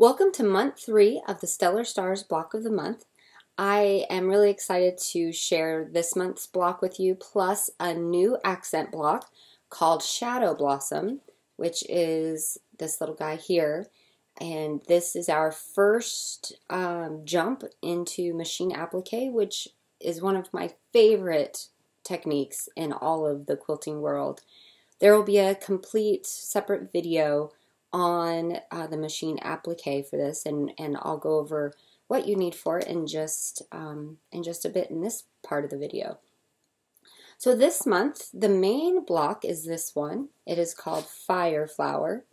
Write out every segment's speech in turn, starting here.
Welcome to month 3 of the Stellar Stars block of the month. I am really excited to share this month's block with you, plus a new accent block called Shadow Blossom, which is this little guy here. And this is our first jump into machine applique, which is one of my favorite techniques in all of the quilting world. There will be a complete separate video on the machine applique for this, and I'll go over what you need for it in just a bit in this part of the video. So this month, the main block is this one. It is called Fire Flower,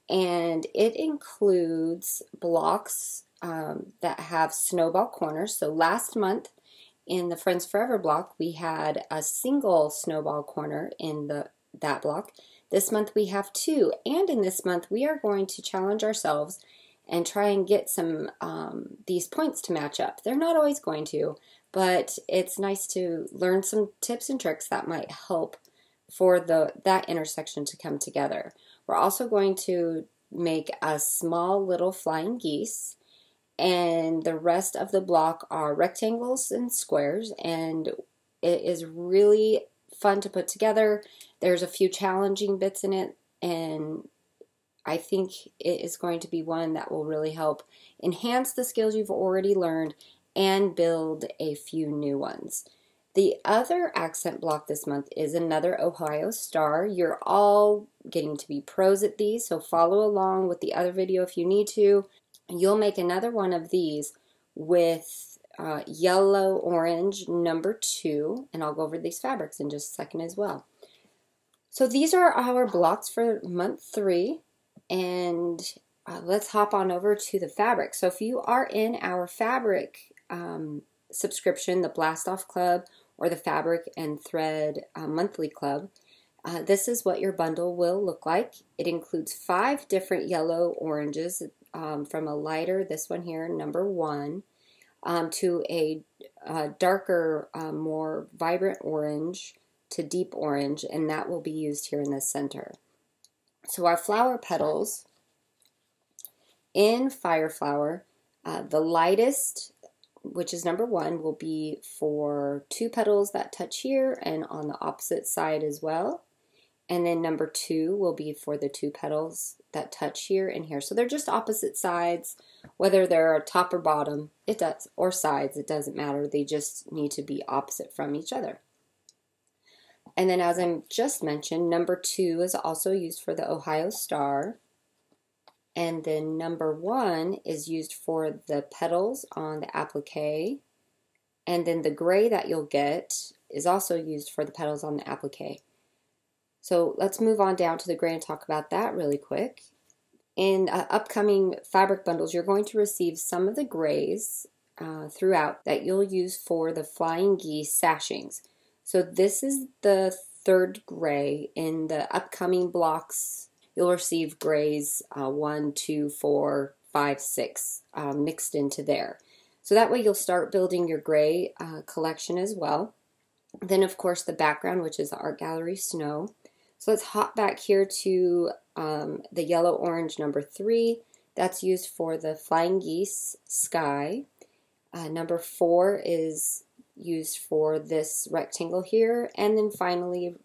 and it includes blocks that have snowball corners. So last month in the Friends Forever block, we had a single snowball corner in that block. This month we have 2, and in this month we are going to challenge ourselves and try and get some these points to match up. They're not always going to, but it's nice to learn some tips and tricks that might help for that intersection to come together. We're also going to make a small little flying geese, and the rest of the block are rectangles and squares, and it is really fun to put together. There's a few challenging bits in it, and I think it is going to be one that will really help enhance the skills you've already learned and build a few new ones. The other accent block this month is another Ohio star. You're all getting to be pros at these, so follow along with the other video if you need to. You'll make another one of these with yellow orange number 2, and I'll go over these fabrics in just a second as well. So these are our blocks for month 3, and let's hop on over to the fabric. So if you are in our fabric subscription, the Blast Off Club or the Fabric and Thread Monthly Club, this is what your bundle will look like. It includes 5 different yellow oranges from a lighter, this one here, number 1, to a darker, more vibrant orange to deep orange, and that will be used here in the center. So our flower petals in Fire Flower, the lightest, which is number 1, will be for 2 petals that touch here and on the opposite side as well. And then number 2 will be for the 2 petals that touch here and here. So they're just opposite sides, whether they're top or bottom, it does, or sides, it doesn't matter. They just need to be opposite from each other. And then, as I just mentioned, number 2 is also used for the Ohio star. And then number 1 is used for the petals on the applique. And then the gray that you'll get is also used for the petals on the applique. So let's move on down to the gray and talk about that really quick. In upcoming fabric bundles, you're going to receive some of the grays throughout that you'll use for the flying geese sashings. So this is the 3rd gray. In the upcoming blocks, you'll receive grays 1, 2, 4, 5, 6 mixed into there. So that way you'll start building your gray collection as well. Then of course the background, which is the Art Gallery Snow. So let's hop back here to the yellow orange number 3. That's used for the flying geese sky. Number 4 is used for this rectangle here, and then finally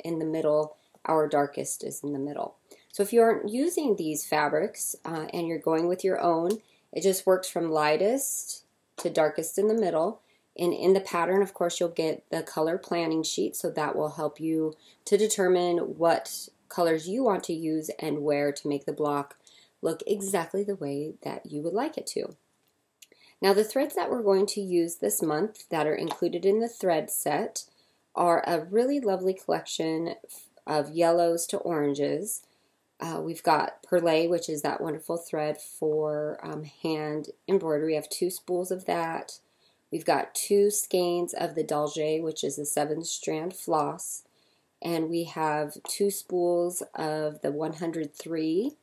in the middle, our darkest is in the middle. So if you aren't using these fabrics and you're going with your own, it just works from lightest to darkest in the middle. And in the pattern, of course, you'll get the color planning sheet, so that will help you to determine what colors you want to use and where to make the block look exactly the way that you would like it to. Now, the threads that we're going to use this month that are included in the thread set are a really lovely collection of yellows to oranges. We've got perlé, which is that wonderful thread for hand embroidery. We have 2 spools of that. We've got 2 skeins of the Dalgé, which is a 7-strand floss. And we have 2 spools of the 103,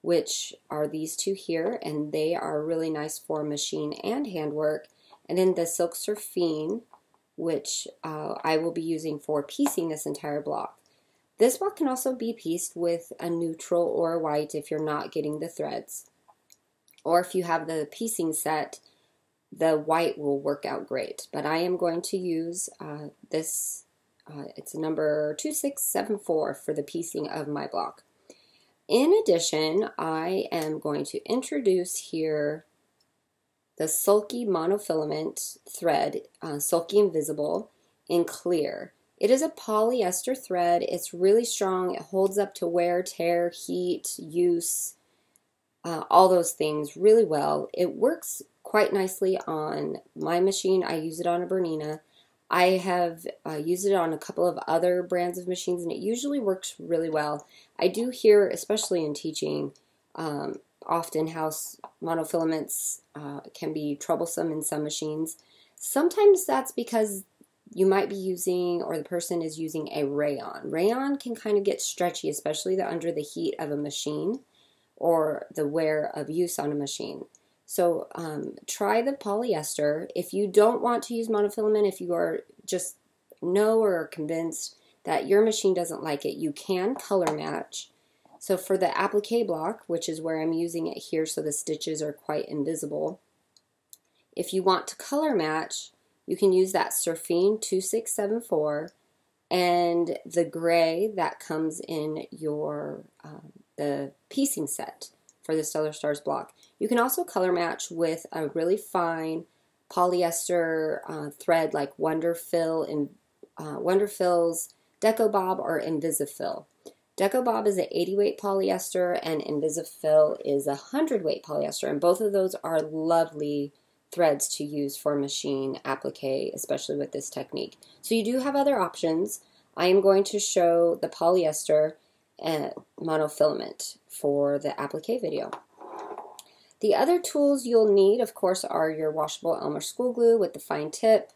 which are these 2 here, and they are really nice for machine and handwork. And then the Silk Surfine, which I will be using for piecing this entire block. This block can also be pieced with a neutral or a white if you're not getting the threads. or if you have the piecing set, the white will work out great. But I am going to use this, it's number 2674 for the piecing of my block. In addition, I am going to introduce here the Sulky monofilament thread, Sulky Invisible, in clear. It is a polyester thread. It's really strong. It holds up to wear, tear, heat, use, all those things really well. It works quite nicely on my machine. I use it on a Bernina. I have used it on a couple of other brands of machines, and it usually works really well. I do hear, especially in teaching, often how monofilaments can be troublesome in some machines. Sometimes that's because you might be using, or the person is using, a rayon. Rayon can kind of get stretchy, especially under the heat of a machine or the wear of use on a machine. So try the polyester. If you don't want to use monofilament, if you are just know or are convinced that your machine doesn't like it, you can color match. So for the applique block, which is where I'm using it here so the stitches are quite invisible, if you want to color match, you can use that Surfine 2674 and the gray that comes in your the piecing set for the Stellar Stars block. You can also color match with a really fine polyester thread like Wonderfill's Deco Bob or Invisifill. Deco Bob is an 80 weight polyester and Invisifill is a 100 weight polyester, and both of those are lovely threads to use for machine applique, especially with this technique. So you do have other options. I am going to show the polyester and monofilament for the applique video. The other tools you'll need, of course, are your washable Elmer school glue with the fine tip,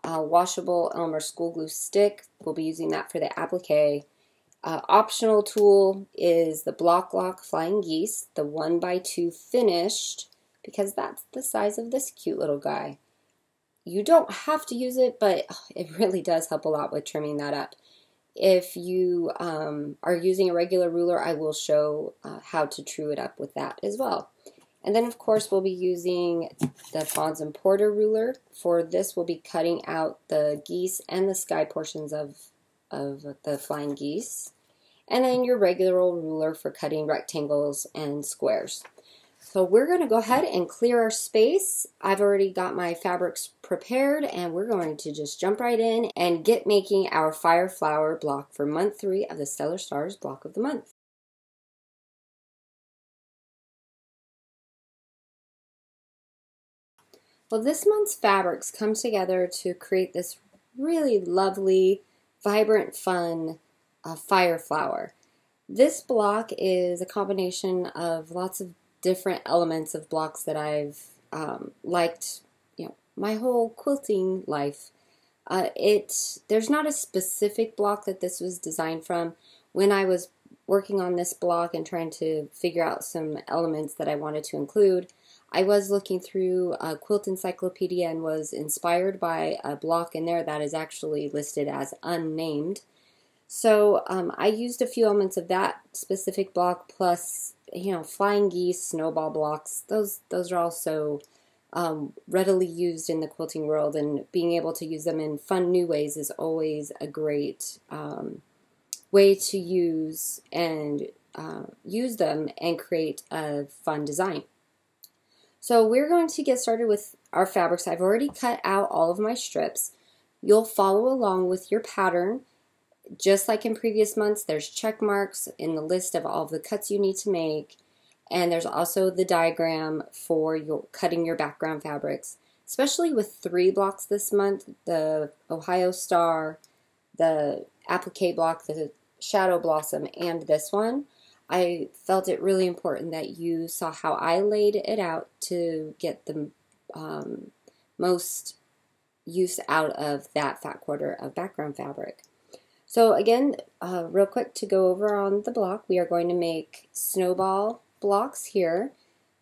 washable Elmer school glue stick. We'll be using that for the applique. Optional tool is the Block Lock Flying Geese, the 1x2 finished, because that's the size of this cute little guy. You don't have to use it, but it really does help a lot with trimming that up. If you are using a regular ruler, I will show how to true it up with that as well. And then, of course, we'll be using the Fons and Porter ruler. For this, we'll be cutting out the geese and the sky portions of the flying geese. And then your regular old ruler for cutting rectangles and squares. So we're going to go ahead and clear our space. I've already got my fabrics prepared, and we're going to just jump right in and get making our Fire Flower block for month 3 of the Stellar Stars block of the month. Well, this month's fabrics come together to create this really lovely, vibrant, fun fire flower. This block is a combination of lots of different elements of blocks that I've liked, my whole quilting life. There's not a specific block that this was designed from. When I was working on this block and trying to figure out some elements that I wanted to include, I was looking through a quilt encyclopedia and was inspired by a block in there that is actually listed as unnamed. So I used a few elements of that specific block, plus flying geese, snowball blocks. Those are also readily used in the quilting world, and being able to use them in fun new ways is always a great way to use them and create a fun design. So we're going to get started with our fabrics. I've already cut out all of my strips. You'll follow along with your pattern. Just like in previous months, there's check marks in the list of all of the cuts you need to make, and there's also the diagram for cutting your background fabrics. Especially with 3 blocks this month, the Ohio Star, the applique block, the Shadow Blossom, and this one, I felt it really important that you saw how I laid it out to get the most use out of that fat quarter of background fabric. So again, real quick to go over on the block, we are going to make snowball blocks here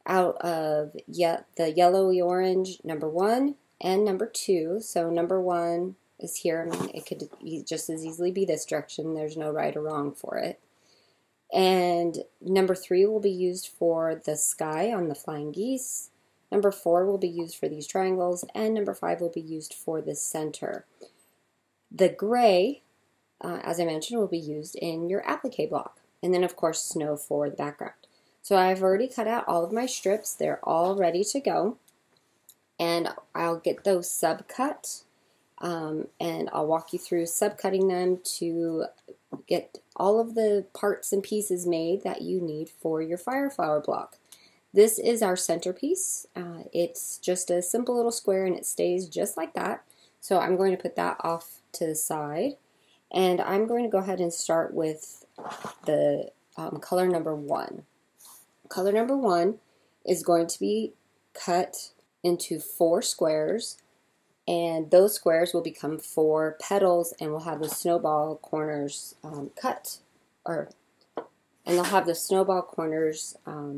out of the yellowy orange number 1 and number 2. So number 1 is here. I mean, it could just as easily be this direction. There's no right or wrong for it. And number 3 will be used for the sky on the flying geese. Number 4 will be used for these triangles, and number 5 will be used for the center. The gray, as I mentioned, will be used in your applique block. And then, of course, snow for the background. So I've already cut out all of my strips. They're all ready to go. And I'll get those subcut, and I'll walk you through subcutting them to get all of the parts and pieces made that you need for your fire flower block. This is our centerpiece. It's just a simple little square and it stays just like that. So I'm going to put that off to the side, and I'm going to go ahead and start with the color number 1. Color number 1 is going to be cut into 4 squares, and those squares will become 4 petals, and we'll have the snowball corners and they'll have the snowball corners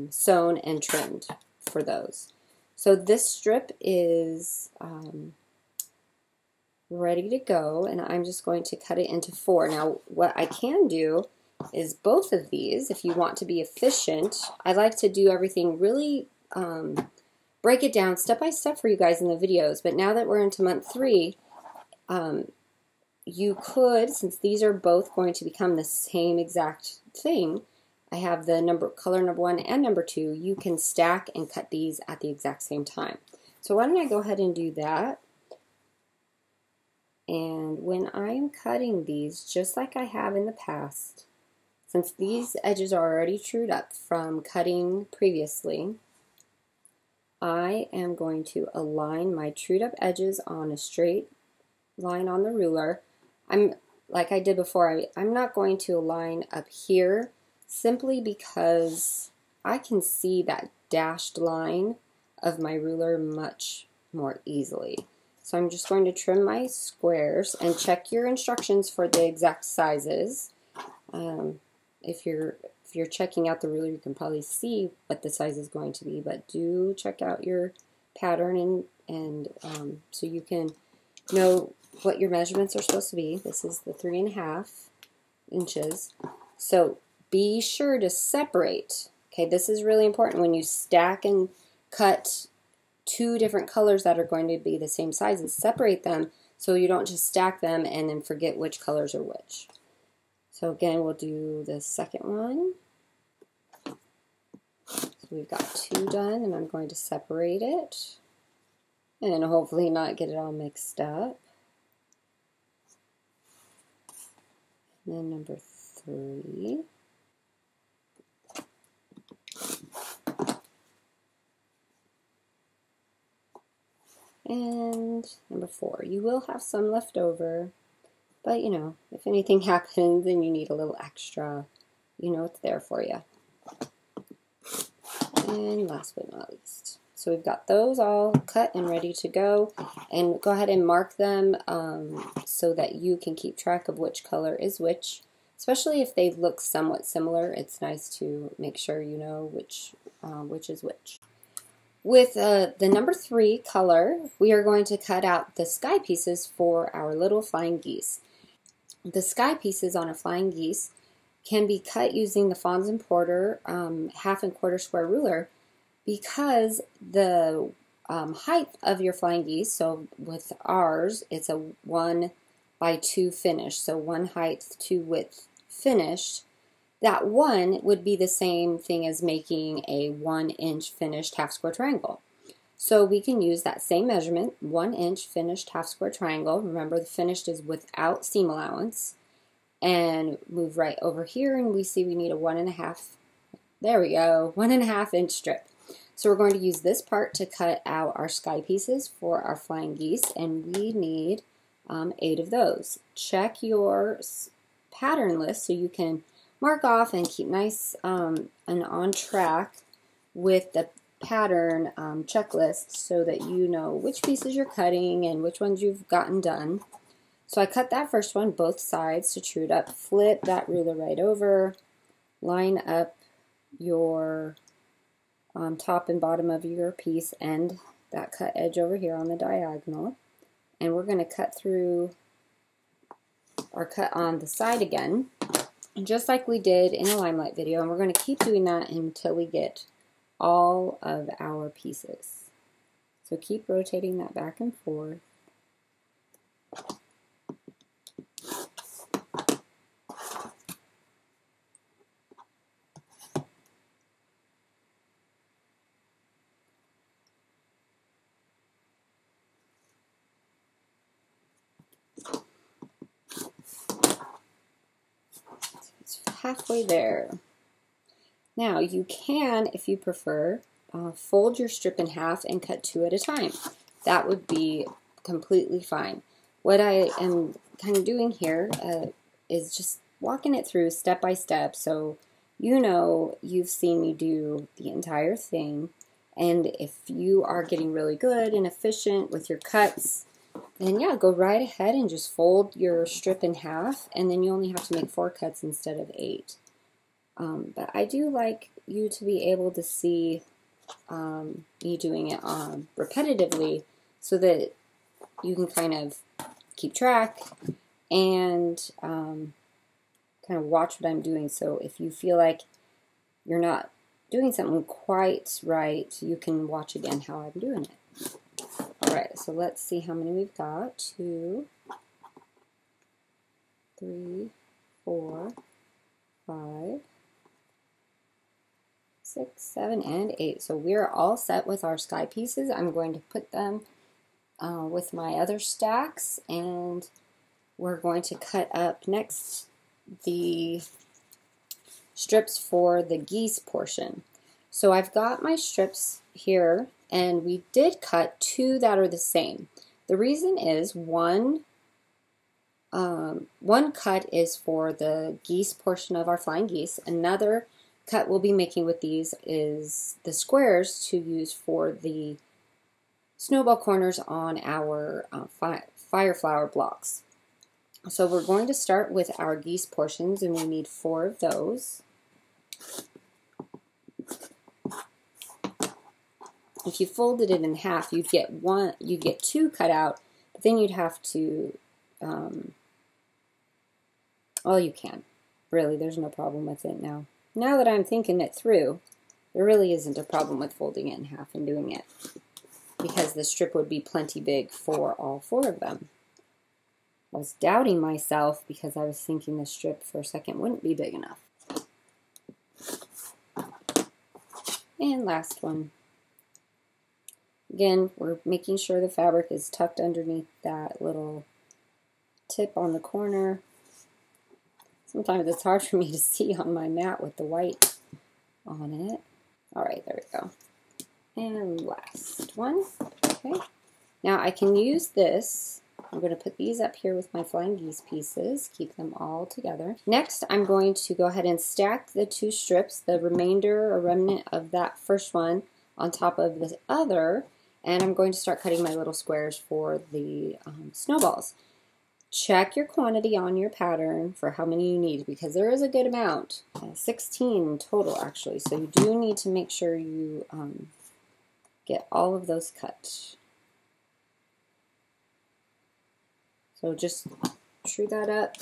sewn and trimmed for those. So this strip is ready to go, and I'm just going to cut it into 4. Now, what I can do is both of these, if you want to be efficient. I like to do everything really, break it down step by step for you guys in the videos, but now that we're into month 3, you could, since these are both going to become the same exact thing, I have the color number 1 and number 2, you can stack and cut these at the exact same time. So why don't I go ahead and do that? And when I am cutting these, just like I have in the past, since these edges are already trued up from cutting previously, I am going to align my trued up edges on a straight line on the ruler. Like I did before, I'm not going to align up here simply because I can see that dashed line of my ruler much more easily. So I'm just going to trim my squares and check your instructions for the exact sizes. If you're checking out the ruler, you can probably see what the size is going to be, but do check out your pattern and so you can know what your measurements are supposed to be. This is the 3.5 inches. So be sure to separate. Okay, this is really important when you stack and cut 2 different colors that are going to be the same sizes. Separate them so you don't just stack them and then forget which colors are which. So again, we'll do the second one. So we've got 2 done, and I'm going to separate it and hopefully not get it all mixed up. And then number 3. And number 4. You will have some left over, but you know, if anything happens and you need a little extra, you know it's there for you. And last but not least. So we've got those all cut and ready to go. And go ahead and mark them so that you can keep track of which color is which. Especially if they look somewhat similar, it's nice to make sure you know which is which. With the number 3 color, we are going to cut out the sky pieces for our little flying geese. The sky pieces on a flying geese can be cut using the Fons and Porter 1/2 and 1/4 square ruler, because the height of your flying geese, so with ours, it's a 1x2 finish, so 1 height, 2 width finished. That 1 would be the same thing as making a 1-inch finished half square triangle. So we can use that same measurement, 1-inch finished half square triangle. Remember, the finished is without seam allowance. And move right over here, and we see we need a 1.5, there we go, 1.5 inch strip. So we're going to use this part to cut out our sky pieces for our flying geese, and we need 8 of those. Check your pattern list so you can mark off and keep nice and on track with the pattern checklist so that you know which pieces you're cutting and which ones you've gotten done. So I cut that first one, both sides, to true it up. Flip that ruler right over. Line up your top and bottom of your piece and that cut edge over here on the diagonal. And we're going to cut through or cut on the side again. And just like we did in the limelight video, and we're going to keep doing that until we get all of our pieces. So keep rotating that back and forth. It's halfway there. Now you can, if you prefer, fold your strip in half and cut 2 at a time. That would be completely fine. What I am kind of doing here is just walking it through step by step, so you know you've seen me do the entire thing. And if you are getting really good and efficient with your cuts, then yeah, go right ahead and just fold your strip in half, and then you only have to make 4 cuts instead of 8. But I do like you to be able to see me doing it repetitively, so that you can kind of keep track and kind of watch what I'm doing. So if you feel like you're not doing something quite right, you can watch again how I'm doing it. Alright, so let's see how many we've got. 2, 3, 4, 5, 6, 7, and 8. So we're all set with our sky pieces. I'm going to put them with my other stacks, and we're going to cut up next the strips for the geese portion. So I've got my strips here, and we did cut 2 that are the same. The reason is one cut is for the geese portion of our flying geese. Another cut we'll be making with these is the squares to use for the snowball corners on our fire flower blocks. So we're going to start with our geese portions, and we need 4 of those. If you folded it in half, you'd get 2 cut out, but then you'd have to, well, you can. Really, there's no problem with it now. Now that I'm thinking it through, there really isn't a problem with folding it in half and doing it, because the strip would be plenty big for all 4 of them. I was doubting myself because I was thinking the strip for a second wouldn't be big enough. And last one. Again, we're making sure the fabric is tucked underneath that little tip on the corner. Sometimes it's hard for me to see on my mat with the white on it. Alright, there we go. And last one. Okay. Now I can use this. I'm going to put these up here with my flying geese pieces, keep them all together. Next, I'm going to go ahead and stack the 2 strips, the remainder or remnant of that first one, on top of the other, and I'm going to start cutting my little squares for the snowballs. Check your quantity on your pattern for how many you need, because there is a good amount, 16 total actually, so you do need to make sure you get all of those cut. So just true that up,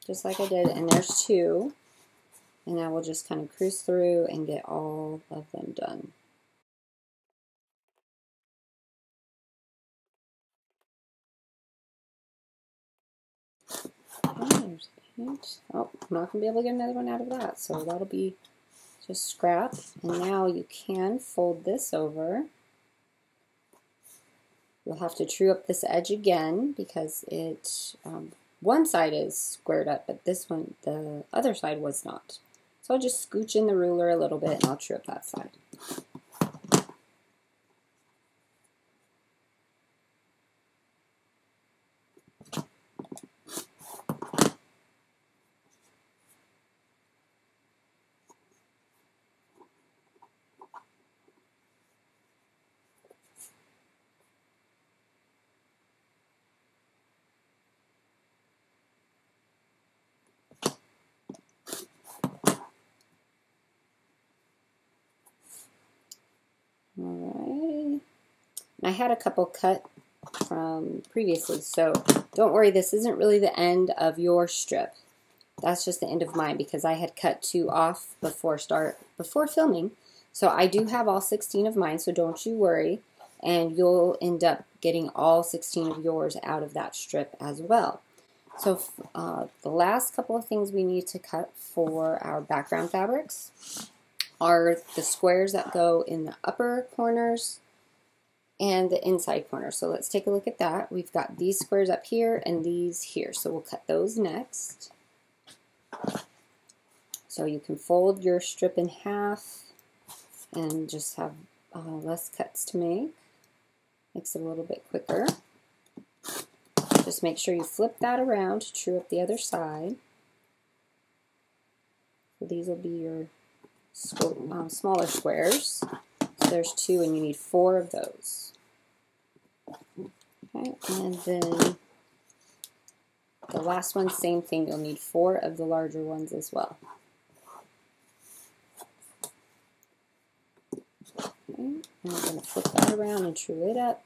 just like I did, and there's 2. And now we'll just kind of cruise through and get all of them done. There's 8. Oh, I'm not going to be able to get another one out of that, so that'll be just scrap. And now you can fold this over. You'll have to true up this edge again because it one side is squared up, but this one, the other side was not. So I'll just scooch in the ruler a little bit and I'll true up that side. Alright, I had a couple cut from previously, so don't worry, this isn't really the end of your strip. that's just the end of mine because I had cut 2 off before filming. So I do have all 16 of mine, so don't you worry. And you'll end up getting all 16 of yours out of that strip as well. So the last couple of things we need to cut for our background fabrics are the squares that go in the upper corners and the inside corner. So let's take a look at that. We've got these squares up here and these here. So we'll cut those next. So you can fold your strip in half and just have less cuts to make. Makes it a little bit quicker. Just make sure you flip that around to true up the other side. So these will be your smaller squares. So there's 2 and you need 4 of those. Okay, and then the last one, same thing. You'll need 4 of the larger ones as well. Okay, and I'm going to flip that around and true it up.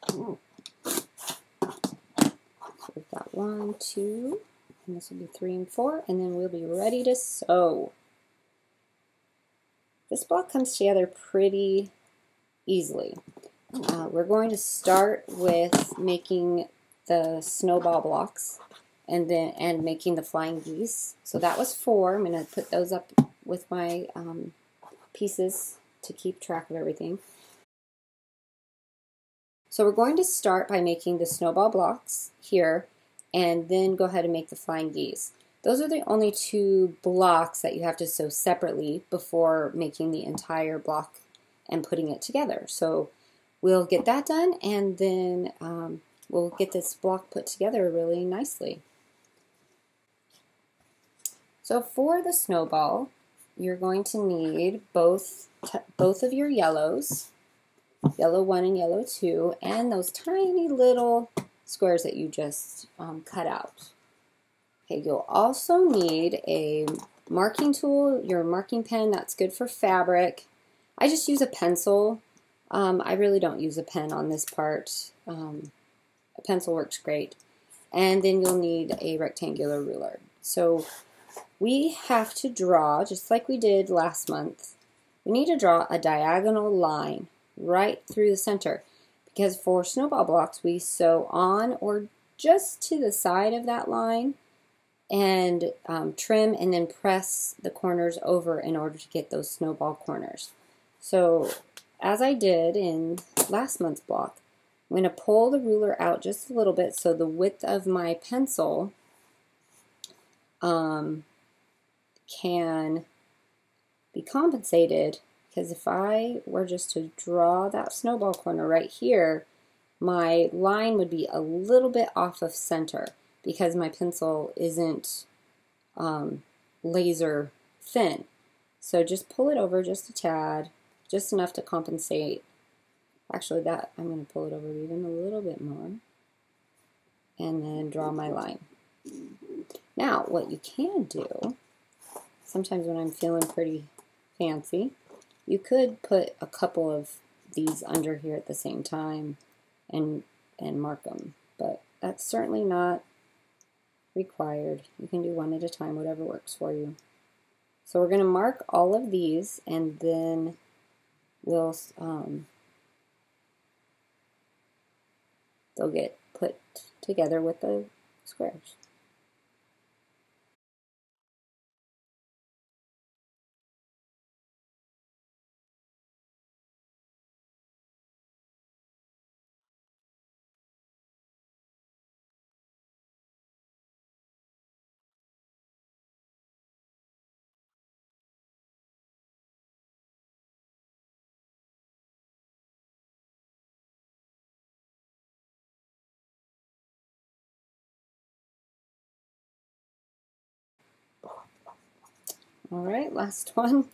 So we've got 1, 2, and this will be 3 and 4, and then we'll be ready to sew. This block comes together pretty easily. We're going to start with making the snowball blocks and making the flying geese. So that was 4. I'm going to put those up with my pieces to keep track of everything. So we're going to start by making the snowball blocks here and then go ahead and make the flying geese. Those are the only 2 blocks that you have to sew separately before making the entire block and putting it together. So we'll get that done and then we'll get this block put together really nicely. So for the snowball, you're going to need both of your yellows, yellow 1 and yellow 2, and those tiny little squares that you just cut out. Okay, you'll also need a marking tool, your marking pen. That's good for fabric. I just use a pencil. I really don't use a pen on this part. A pencil works great. And then you'll need a rectangular ruler. So we have to draw, just like we did last month, we need to draw a diagonal line right through the center, because for snowball blocks we sew on or just to the side of that line and trim and then press the corners over in order to get those snowball corners. So as I did in last month's block, I'm going to pull the ruler out just a little bit so the width of my pencil can be compensated. Because if I were just to draw that snowball corner right here, my line would be a little bit off of center because my pencil isn't laser thin. So just pull it over just a tad, just enough to compensate. Actually, that I'm going to pull it over even a little bit more and then draw my line. Now, what you can do, sometimes when I'm feeling pretty fancy, you could put a couple of these under here at the same time and mark them, but that's certainly not required. You can do one at a time, whatever works for you. So we're going to mark all of these and then we'll they'll get put together with the squares. All right, last one.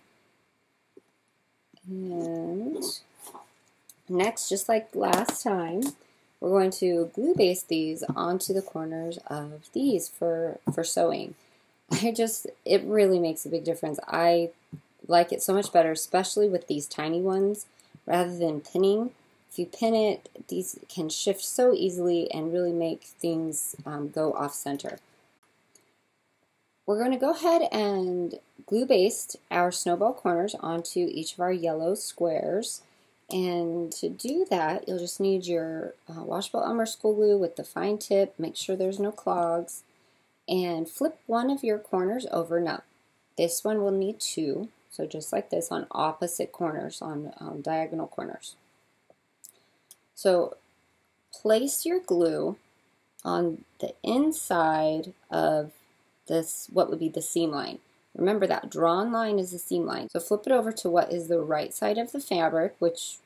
And next, just like last time, we're going to glue base these onto the corners of these for sewing. It really makes a big difference. I like it so much better, especially with these tiny ones, rather than pinning. If you pin it, these can shift so easily and really make things go off center. We're going to go ahead and glue baste our snowball corners onto each of our yellow squares. And to do that, you'll just need your washable Elmer school glue with the fine tip. Make sure there's no clogs. And flip one of your corners over. Now, this one will need two. So just like this on opposite corners, on diagonal corners. So place your glue on the inside of this, what would be the seam line. Remember that drawn line is the seam line. So flip it over to what is the right side of the fabric, which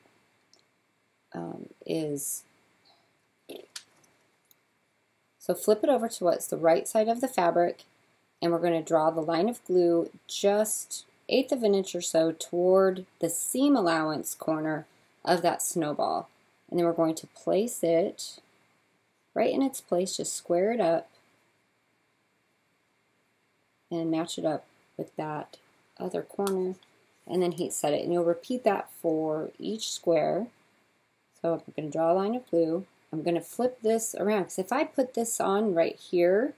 so flip it over to what's the right side of the fabric, and we're going to draw the line of glue just 1/8 of an inch or so toward the seam allowance corner of that snowball. And then we're going to place it right in its place, just square it up and match it up with that other corner, and then heat set it. And you'll repeat that for each square. So I'm going to draw a line of glue. I'm going to flip this around, because if I put this on right here,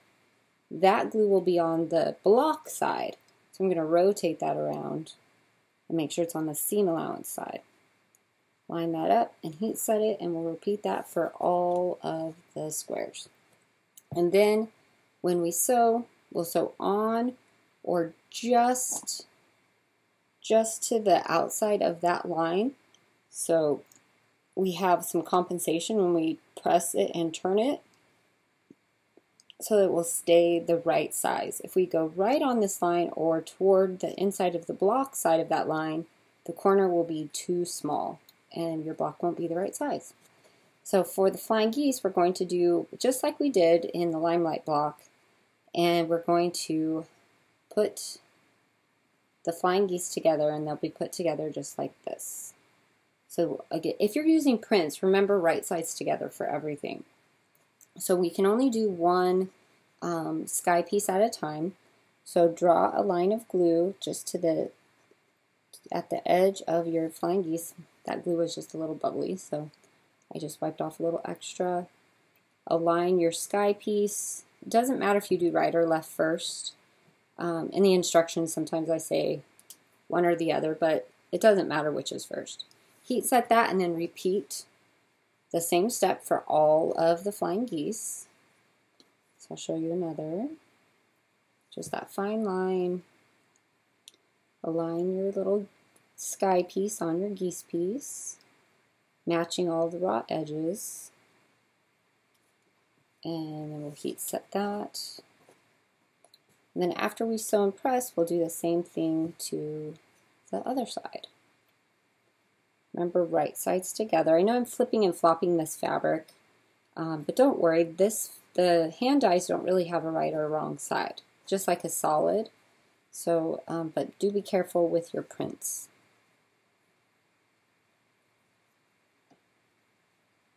that glue will be on the block side. So I'm going to rotate that around and make sure it's on the seam allowance side. Line that up and heat set it, and we'll repeat that for all of the squares. And then when we sew, we'll sew on or just to the outside of that line. So we have some compensation when we press it and turn it, so it will stay the right size. If we go right on this line or toward the inside of the block side of that line, the corner will be too small and your block won't be the right size. So for the flying geese, we're going to do just like we did in the limelight block, and we're going to put the flying geese together, and they'll be put together just like this. So again, if you're using prints, remember right sides together for everything. So we can only do one sky piece at a time. So draw a line of glue just to at the edge of your flying geese. That glue was just a little bubbly, so I just wiped off a little extra. Align your sky piece. It doesn't matter if you do right or left first. In the instructions, sometimes I say one or the other, but it doesn't matter which is first. Heat set that, and then repeat the same step for all of the flying geese. So I'll show you another. Just that fine line. Align your little sky piece on your geese piece, matching all the raw edges. And then we'll heat set that. And then after we sew and press, we'll do the same thing to the other side. Remember, right sides together. I know I'm flipping and flopping this fabric, but don't worry, the hand dies don't really have a right or a wrong side, just like a solid. So, but do be careful with your prints.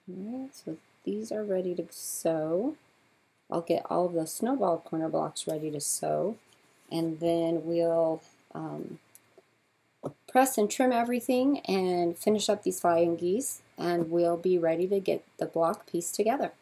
Alright, so these are ready to sew. I'll get all of those snowball corner blocks ready to sew, and then we'll press and trim everything and finish up these flying geese, and we'll be ready to get the block piece together.